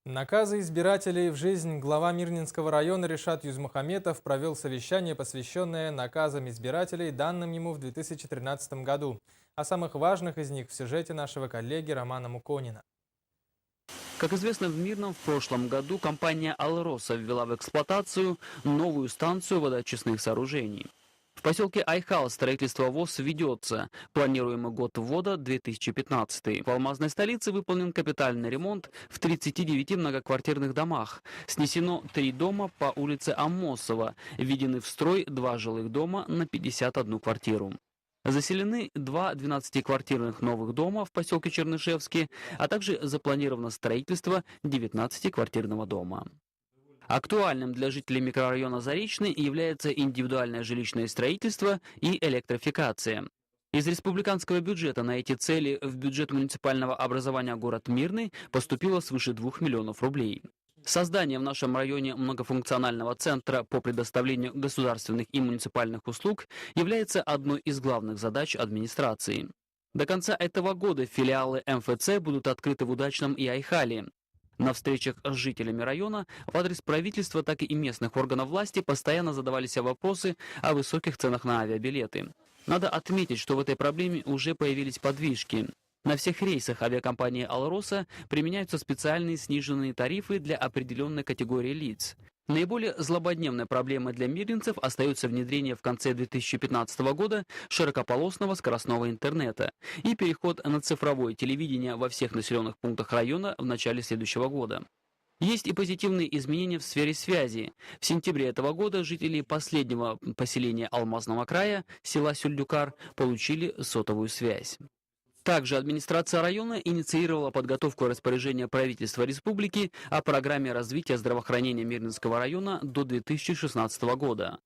Наказы избирателей в жизнь глава Мирнинского района Ришат Юзмухаметов провел совещание, посвященное наказам избирателей, данным ему в 2013 году. О самых важных из них в сюжете нашего коллеги Романа Муконина. Как известно, в Мирном в прошлом году компания «Алроса» ввела в эксплуатацию новую станцию водоочистных сооружений. В поселке Айхал строительство ВОС ведется. Планируемый год ввода 2015. В алмазной столице выполнен капитальный ремонт в 39 многоквартирных домах. Снесено 3 дома по улице Аммосова. Введены в строй 2 жилых дома на 51 квартиру. Заселены 2 12-квартирных новых дома в поселке Чернышевский, а также запланировано строительство 19-квартирного дома. Актуальным для жителей микрорайона Заречный является индивидуальное жилищное строительство и электрификация. Из республиканского бюджета на эти цели в бюджет муниципального образования город Мирный поступило свыше 2 миллионов рублей. Создание в нашем районе многофункционального центра по предоставлению государственных и муниципальных услуг является одной из главных задач администрации. До конца этого года филиалы МФЦ будут открыты в Удачном и Айхале. На встречах с жителями района в адрес правительства, так и местных органов власти постоянно задавались вопросы о высоких ценах на авиабилеты. Надо отметить, что в этой проблеме уже появились подвижки. На всех рейсах авиакомпании «Алроса» применяются специальные сниженные тарифы для определенной категории лиц. Наиболее злободневной проблемой для мирнинцев остается внедрение в конце 2015 года широкополосного скоростного интернета и переход на цифровое телевидение во всех населенных пунктах района в начале следующего года. Есть и позитивные изменения в сфере связи. В сентябре этого года жители последнего поселения Алмазного края, села Сюльдюкар, получили сотовую связь. Также администрация района инициировала подготовку распоряжения правительства республики о программе развития здравоохранения Мирнинского района до 2016 года.